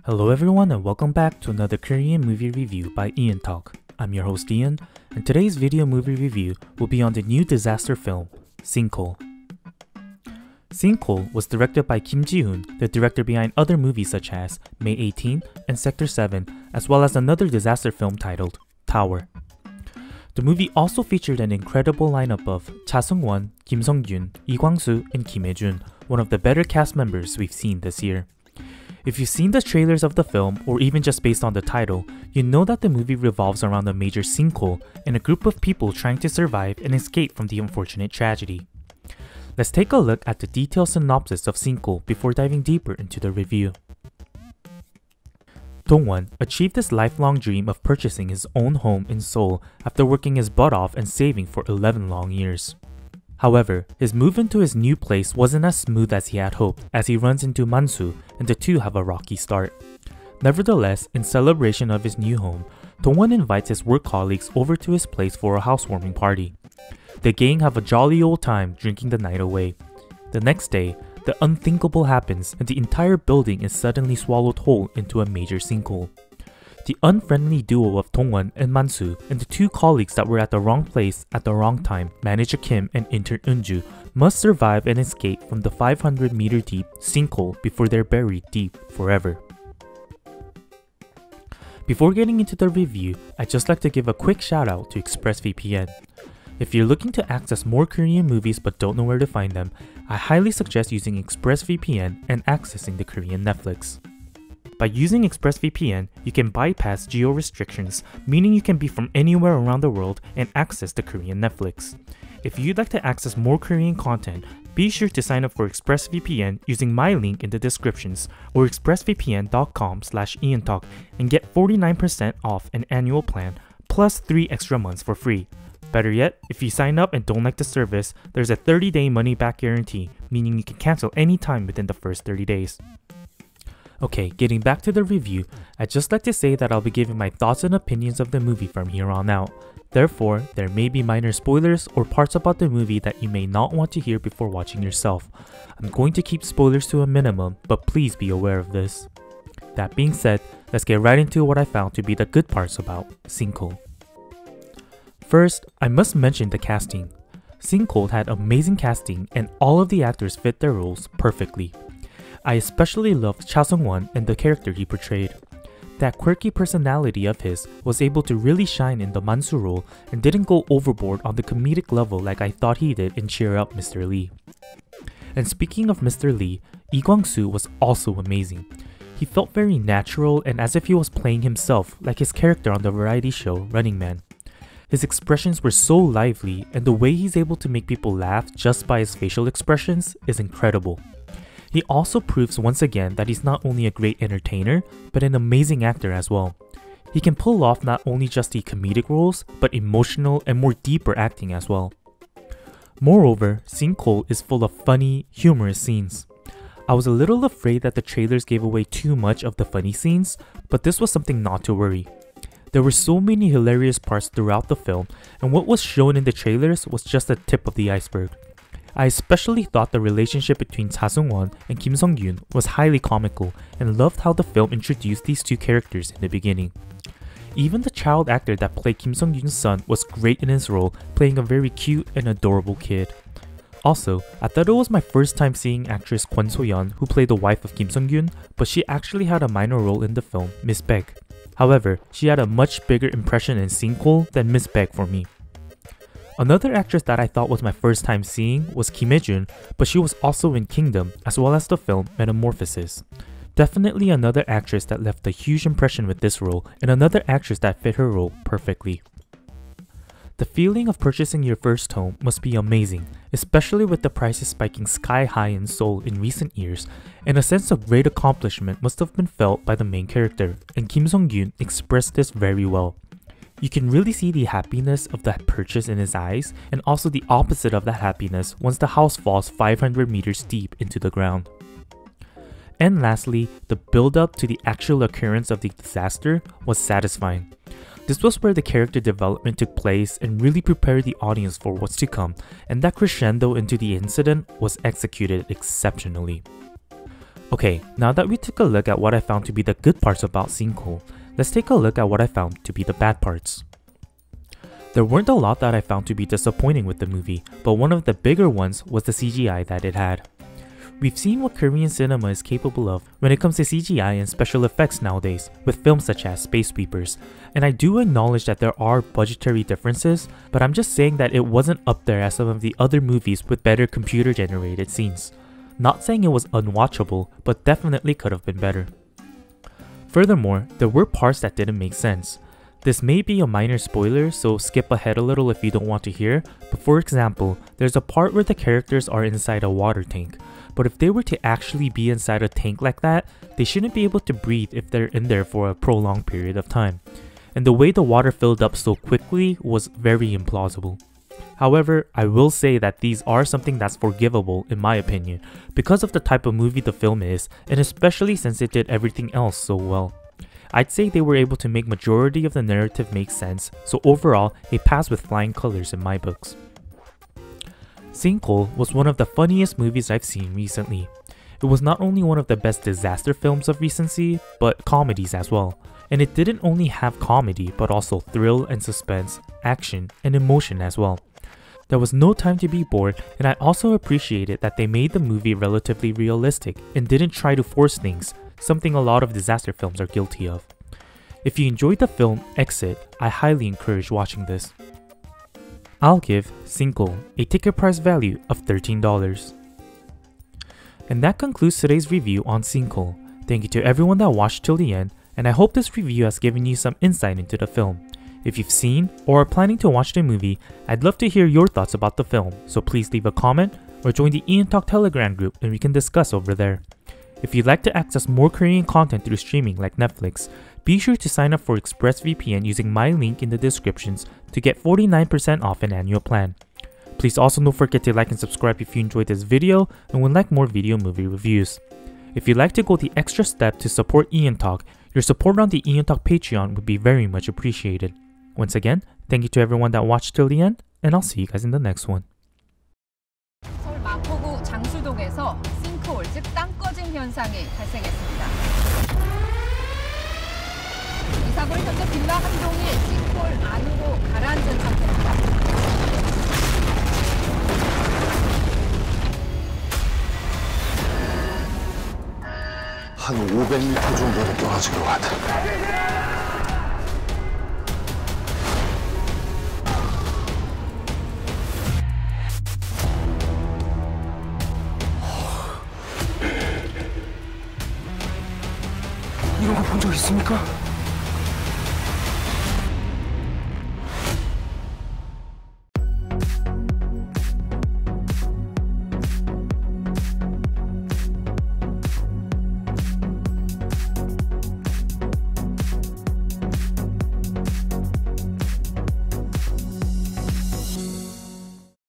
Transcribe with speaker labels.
Speaker 1: Hello everyone and welcome back to another Korean movie review by Ian Talk. I'm your host Ian, and today's video movie review will be on the new disaster film, Sinkhole. Sinkhole was directed by Kim Ji-hoon, the director behind other movies such as May 18 and Sector 7, as well as another disaster film titled Tower. The movie also featured an incredible lineup of Cha Sung-won, Kim Sung-yoon, Lee Kwang-soo, and Kim Hae-jun, one of the better cast members we've seen this year. If you've seen the trailers of the film, or even just based on the title, you know that the movie revolves around a major sinkhole and a group of people trying to survive and escape from the unfortunate tragedy. Let's take a look at the detailed synopsis of Sinkhole before diving deeper into the review. Dong-won achieved his lifelong dream of purchasing his own home in Seoul after working his butt off and saving for 11 long years. However, his move into his new place wasn't as smooth as he had hoped, as he runs into Man-soo and the two have a rocky start. Nevertheless, in celebration of his new home, Dong-won invites his work colleagues over to his place for a housewarming party. The gang have a jolly old time drinking the night away. The next day, the unthinkable happens and the entire building is suddenly swallowed whole into a major sinkhole. The unfriendly duo of Dong-won and Man-soo and the two colleagues that were at the wrong place at the wrong time, manager Kim and intern Eunju, must survive and escape from the 500-meter deep sinkhole before they're buried deep forever. Before getting into the review, I'd just like to give a quick shout out to ExpressVPN. If you're looking to access more Korean movies but don't know where to find them, I highly suggest using ExpressVPN and accessing the Korean Netflix. By using ExpressVPN, you can bypass geo restrictions, meaning you can be from anywhere around the world and access the Korean Netflix. If you'd like to access more Korean content, be sure to sign up for ExpressVPN using my link in the descriptions or expressvpn.com/IanTalk and get 49% off an annual plan plus 3 extra months for free. Better yet, if you sign up and don't like the service, there's a 30-day money-back guarantee, meaning you can cancel anytime within the first 30 days. Okay, getting back to the review, I'd just like to say that I'll be giving my thoughts and opinions of the movie from here on out. Therefore, there may be minor spoilers or parts about the movie that you may not want to hear before watching yourself. I'm going to keep spoilers to a minimum, but please be aware of this. That being said, let's get right into what I found to be the good parts about Sinkhole. First, I must mention the casting. Sinkhole had amazing casting and all of the actors fit their roles perfectly. I especially loved Cha Sung-won and the character he portrayed. That quirky personality of his was able to really shine in the Man-soo role and didn't go overboard on the comedic level like I thought he did in Cheer Up Mr. Lee. And speaking of Mr. Lee, Lee Kwang-soo was also amazing. He felt very natural and as if he was playing himself, like his character on the variety show Running Man. His expressions were so lively and the way he's able to make people laugh just by his facial expressions is incredible. He also proves once again that he's not only a great entertainer, but an amazing actor as well. He can pull off not only just the comedic roles, but emotional and more deeper acting as well. Moreover, Sinkhole is full of funny, humorous scenes. I was a little afraid that the trailers gave away too much of the funny scenes, but this was something not to worry. There were so many hilarious parts throughout the film, and what was shown in the trailers was just the tip of the iceberg. I especially thought the relationship between Cha Sung-won and Kim Sung-yoon was highly comical and loved how the film introduced these two characters in the beginning. Even the child actor that played Kim Sung-yoon's son was great in his role, playing a very cute and adorable kid. Also, I thought it was my first time seeing actress Kwon So-yeon, who played the wife of Kim Sung-yoon, but she actually had a minor role in the film, Miss Baek. However, she had a much bigger impression in Sinkhole than Miss Baek for me. Another actress that I thought was my first time seeing was Kim Hae-jun, but she was also in Kingdom as well as the film Metamorphosis. Definitely another actress that left a huge impression with this role and another actress that fit her role perfectly. The feeling of purchasing your first home must be amazing, especially with the prices spiking sky high in Seoul in recent years, and a sense of great accomplishment must have been felt by the main character, and Kim Sung-yoon expressed this very well. You can really see the happiness of that purchase in his eyes, and also the opposite of that happiness once the house falls 500 meters deep into the ground. And lastly, the build-up to the actual occurrence of the disaster was satisfying. This was where the character development took place and really prepared the audience for what's to come, and that crescendo into the incident was executed exceptionally. Okay, now that we took a look at what I found to be the good parts about Sinkhole, let's take a look at what I found to be the bad parts. There weren't a lot that I found to be disappointing with the movie, but one of the bigger ones was the CGI that it had. We've seen what Korean cinema is capable of when it comes to CGI and special effects nowadays, with films such as Space Sweepers, and I do acknowledge that there are budgetary differences, but I'm just saying that it wasn't up there as some of the other movies with better computer generated scenes. Not saying it was unwatchable, but definitely could have been better. Furthermore, there were parts that didn't make sense. This may be a minor spoiler, so skip ahead a little if you don't want to hear, but for example, there's a part where the characters are inside a water tank, but if they were to actually be inside a tank like that, they shouldn't be able to breathe if they're in there for a prolonged period of time. And the way the water filled up so quickly was very implausible. However, I will say that these are something that's forgivable in my opinion, because of the type of movie the film is, and especially since it did everything else so well. I'd say they were able to make majority of the narrative make sense, so overall, a pass with flying colors in my books. Sinkhole was one of the funniest movies I've seen recently. It was not only one of the best disaster films of recency, but comedies as well. And it didn't only have comedy, but also thrill and suspense, action, and emotion as well. There was no time to be bored, and I also appreciated that they made the movie relatively realistic and didn't try to force things, something a lot of disaster films are guilty of. If you enjoyed the film Exit, I highly encourage watching this. I'll give Sinkhole a ticket price value of $13. And that concludes today's review on Sinkhole. Thank you to everyone that watched till the end, and I hope this review has given you some insight into the film. If you've seen or are planning to watch the movie, I'd love to hear your thoughts about the film, so please leave a comment or join the Ian Talk Telegram group and we can discuss over there. If you'd like to access more Korean content through streaming like Netflix, be sure to sign up for ExpressVPN using my link in the descriptions to get 49% off an annual plan. Please also don't forget to like and subscribe if you enjoyed this video and would like more video movie reviews. If you'd like to go the extra step to support Ian Talk, your support on the Ian Talk Patreon would be very much appreciated. Once again, thank you to everyone that watched till the end, and I'll see you guys in the next one.
Speaker 2: 서울 마포구 장수동에서 싱크홀, 즉 땅 꺼짐 현상이 발생했습니다. 이 사고는 현재 빌라 한 동이 싱크홀 안으로 가라앉은 상태입니다.
Speaker 3: 한 500m 정도는 떨어진 것 같아. 이런 거 본 적 있습니까?